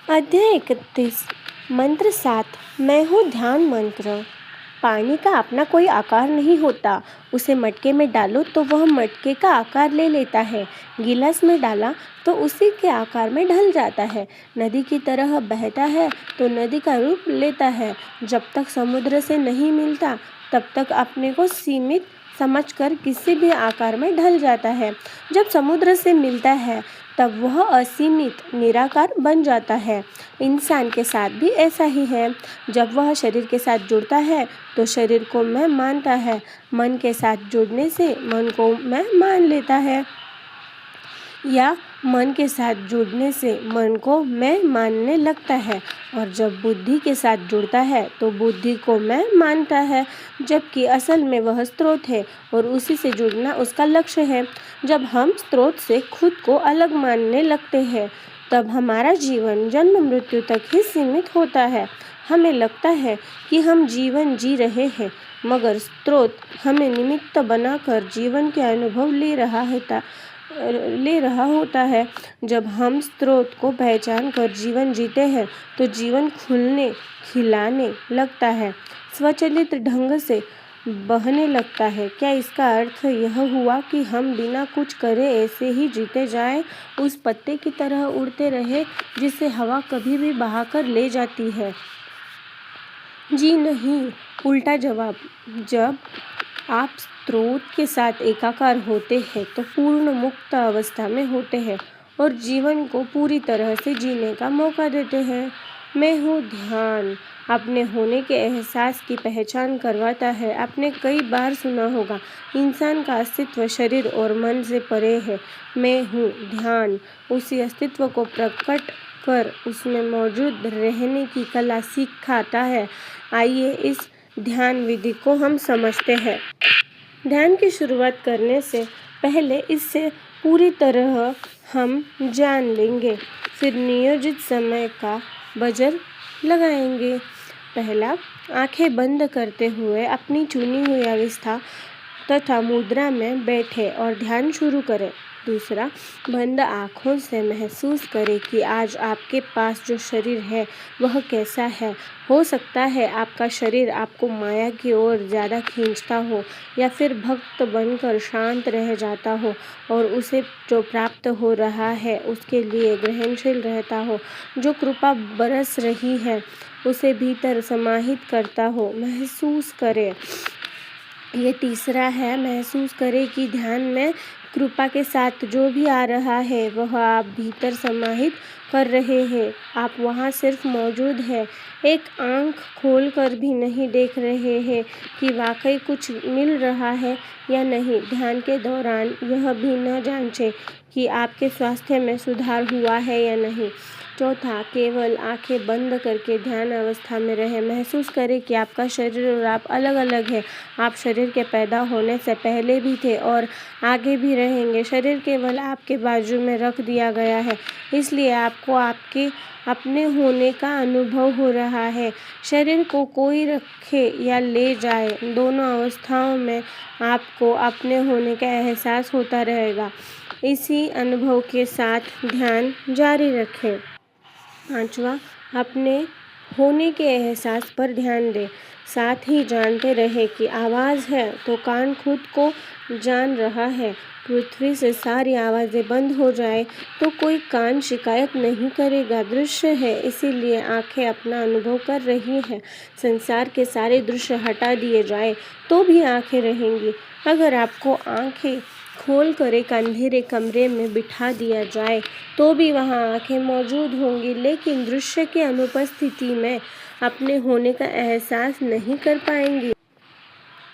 अध्याय 31 मंत्र 7 मैं हूँ ध्यान मंत्र। पानी का अपना कोई आकार नहीं होता। उसे मटके में डालो तो वह मटके का आकार ले लेता है। गिलास में डाला तो उसी के आकार में ढल जाता है। नदी की तरह बहता है तो नदी का रूप लेता है। जब तक समुद्र से नहीं मिलता तब तक अपने को सीमित समझकर किसी भी आकार में ढल जाता है। जब समुद्र से मिलता है तब वह असीमित निराकार बन जाता है। इंसान के साथ भी ऐसा ही है। जब वह शरीर के साथ जुड़ता है तो शरीर को मैं मानता है। मन के साथ जुड़ने से मन को मैं मान लेता है, या मन के साथ जुड़ने से मन को मैं मानने लगता है। और जब बुद्धि के साथ जुड़ता है तो बुद्धि को मैं मानता है, जबकि असल में वह स्रोत है और उसी से जुड़ना उसका लक्ष्य है। जब हम स्रोत से खुद को अलग मानने लगते हैं तब हमारा जीवन जन्म मृत्यु तक ही सीमित होता है। हमें लगता है कि हम जीवन जी रहे हैं, मगर स्रोत हमें निमित्त बनाकर जीवन के अनुभव ले रहा होता है। जब हम स्रोत को पहचान कर जीवन जीते हैं तो जीवन खुलने खिलाने लगता है, स्वचालित ढंग से बहने लगता है। क्या इसका अर्थ यह हुआ कि हम बिना कुछ करे ऐसे ही जीते जाएं, उस पत्ते की तरह उड़ते रहे जिसे हवा कभी भी बहाकर ले जाती है? जी नहीं, उल्टा जवाब। जब आप स्रोत के साथ एकाकार होते हैं तो पूर्ण मुक्त अवस्था में होते हैं और जीवन को पूरी तरह से जीने का मौका देते हैं। मैं हूँ ध्यान अपने होने के एहसास की पहचान करवाता है। आपने कई बार सुना होगा, इंसान का अस्तित्व शरीर और मन से परे है। मैं हूँ ध्यान उसी अस्तित्व को प्रकट कर उसमें मौजूद रहने की कला सिखाता है। आइए इस ध्यान विधि को हम समझते हैं। ध्यान की शुरुआत करने से पहले इससे पूरी तरह हम जान लेंगे, फिर नियोजित समय का बजर लगाएंगे। पहला, आंखें बंद करते हुए अपनी चुनी हुई अवस्था तथा मुद्रा में बैठे और ध्यान शुरू करें। दूसरा, बंद आँखों से महसूस करें कि आज आपके पास जो शरीर है वह कैसा है। हो सकता है आपका शरीर आपको माया की ओर ज़्यादा खींचता हो, या फिर भक्त बनकर शांत रह जाता हो और उसे जो प्राप्त हो रहा है उसके लिए ग्रहणशील रहता हो। जो कृपा बरस रही है उसे भीतर समाहित करता हो, महसूस करें। ये तीसरा है, महसूस करें कि ध्यान में कृपा के साथ जो भी आ रहा है वह आप भीतर समाहित कर रहे हैं। आप वहाँ सिर्फ मौजूद है, एक आंख खोल कर भी नहीं देख रहे हैं कि वाकई कुछ मिल रहा है या नहीं। ध्यान के दौरान यह भी न जांचें कि आपके स्वास्थ्य में सुधार हुआ है या नहीं। चौथा, केवल आंखें बंद करके ध्यान अवस्था में रहें। महसूस करें कि आपका शरीर और आप अलग अलग हैं। आप शरीर के पैदा होने से पहले भी थे और आगे भी रहेंगे। शरीर केवल आपके बाजू में रख दिया गया है, इसलिए आपको आपके अपने होने का अनुभव हो रहा है। शरीर को कोई रखे या ले जाए, दोनों अवस्थाओं में आपको अपने होने का एहसास होता रहेगा। इसी अनुभव के साथ ध्यान जारी रखें। पांचवा, अपने होने के एहसास पर ध्यान दें। साथ ही जानते रहे कि आवाज़ है तो कान खुद को जान रहा है। पृथ्वी से सारी आवाज़ें बंद हो जाए तो कोई कान शिकायत नहीं करेगा। दृश्य है, इसीलिए आंखें अपना अनुभव कर रही हैं। संसार के सारे दृश्य हटा दिए जाए तो भी आंखें रहेंगी। अगर आपको आंखें खोल कर एक अंधेरे कमरे में बिठा दिया जाए तो भी वहाँ आंखें मौजूद होंगी, लेकिन दृश्य की अनुपस्थिति में अपने होने का एहसास नहीं कर पाएंगी।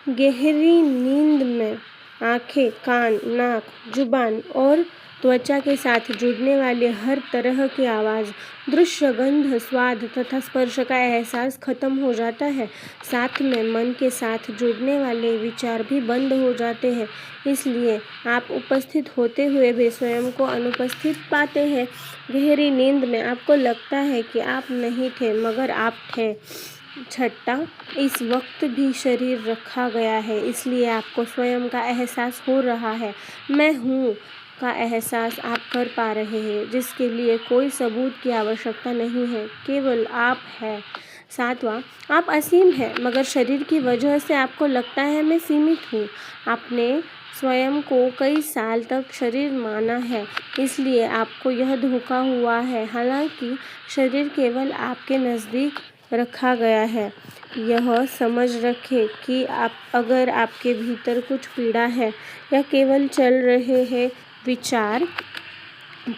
गहरी नींद में आंखें, कान, नाक, जुबान और त्वचा के साथ जुड़ने वाली हर तरह की आवाज़, दृश्य, गंध, स्वाद तथा स्पर्श का एहसास खत्म हो जाता है। साथ में मन के साथ जुड़ने वाले विचार भी बंद हो जाते हैं, इसलिए आप उपस्थित होते हुए भी स्वयं को अनुपस्थित पाते हैं। गहरी नींद में आपको लगता है कि आप नहीं थे, मगर आप थे। छठा, इस वक्त भी शरीर रखा गया है, इसलिए आपको स्वयं का एहसास हो रहा है। मैं हूँ का एहसास आप कर पा रहे हैं, जिसके लिए कोई सबूत की आवश्यकता नहीं है, केवल आप हैं। 7वां, आप असीम हैं, मगर शरीर की वजह से आपको लगता है मैं सीमित हूँ। आपने स्वयं को कई साल तक शरीर माना है, इसलिए आपको यह धोखा हुआ है। हालांकि शरीर केवल आपके नज़दीक रखा गया है। यह समझ रखें कि अगर आपके भीतर कुछ पीड़ा है या केवल चल रहे हैं विचार,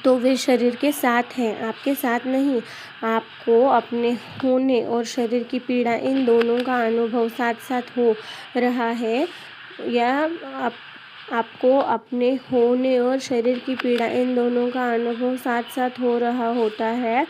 तो वे शरीर के साथ हैं, आपके साथ नहीं। आपको अपने होने और शरीर की पीड़ा, इन दोनों का अनुभव साथ साथ हो रहा है, या आपको अपने होने और शरीर की पीड़ा, इन दोनों का अनुभव साथ साथ हो रहा होता है।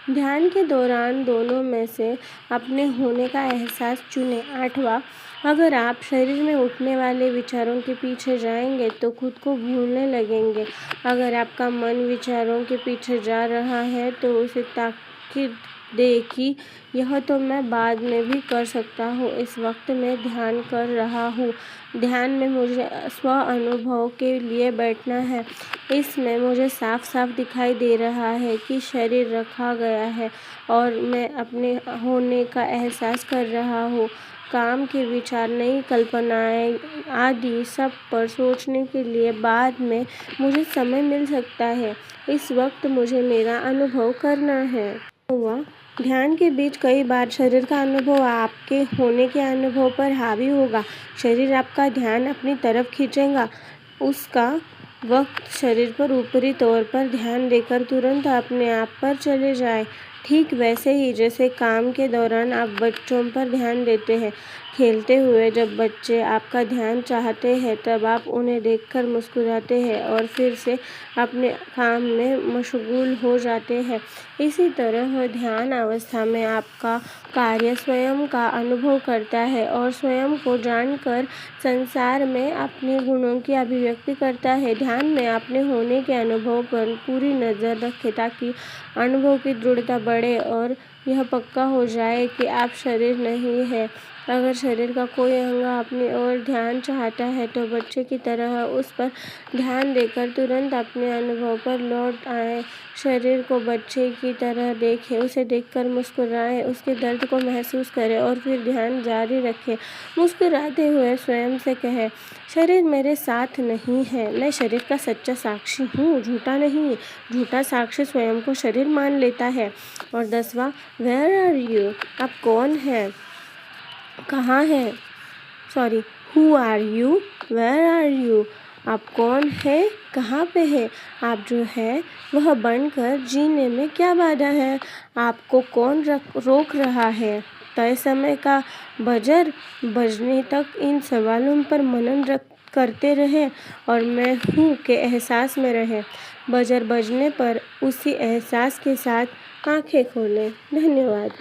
ध्यान के दौरान दोनों में से अपने होने का एहसास चुनें। 8वां, अगर आप शरीर में उठने वाले विचारों के पीछे जाएंगे तो खुद को भूलने लगेंगे। अगर आपका मन विचारों के पीछे जा रहा है तो उसे ताकीद दे कि यह तो मैं बाद में भी कर सकता हूँ, इस वक्त मैं ध्यान कर रहा हूँ। ध्यान में मुझे स्व अनुभव के लिए बैठना है। इसमें मुझे साफ साफ दिखाई दे रहा है कि शरीर रखा गया है और मैं अपने होने का एहसास कर रहा हूँ। काम के विचार, नई कल्पनाएं आदि सब पर सोचने के लिए बाद में मुझे समय मिल सकता है। इस वक्त मुझे मेरा अनुभव करना है। ध्यान के बीच कई बार शरीर का अनुभव आपके होने के अनुभव पर हावी होगा। शरीर आपका ध्यान अपनी तरफ खींचेगा। उसका वक्त शरीर पर ऊपरी तौर पर ध्यान देकर तुरंत अपने आप पर चले जाए। ठीक वैसे ही जैसे काम के दौरान आप बच्चों पर ध्यान देते हैं। खेलते हुए जब बच्चे आपका ध्यान चाहते हैं तब आप उन्हें देखकर मुस्कुराते हैं और फिर से अपने काम में मशगूल हो जाते हैं। इसी तरह ध्यान अवस्था में आपका कार्य स्वयं का अनुभव करता है और स्वयं को जानकर संसार में अपने गुणों की अभिव्यक्ति करता है। ध्यान में अपने होने के अनुभव पर पूरी नज़र रखें ताकि अनुभव की दृढ़ता बढ़े और यह पक्का हो जाए कि आप शरीर नहीं है। अगर शरीर का कोई अंग अपनी ओर ध्यान चाहता है तो बच्चे की तरह उस पर ध्यान देकर तुरंत अपने अनुभव पर लौट आएं। शरीर को बच्चे की तरह देखें, उसे देखकर मुस्कुराएं, उसके दर्द को महसूस करें और फिर ध्यान जारी रखें। मुस्कुराते हुए स्वयं से कहें, शरीर मेरे साथ नहीं है, मैं शरीर का सच्चा साक्षी हूँ, झूठा नहीं। झूठा साक्षी स्वयं को शरीर मान लेता है। और 10वां, वेयर आर यू, आप कौन है, कहाँ है, sorry, who are you, where are you, आप कौन है, कहाँ पे है, आप जो है वह बनकर जीने में क्या बाधा है, आपको कौन रोक रहा है। तय समय का बजर बजने तक इन सवालों पर मनन करते रहे और मैं हूँ के एहसास में रहे। बजर बजने पर उसी एहसास के साथ आंखें खोलें। धन्यवाद।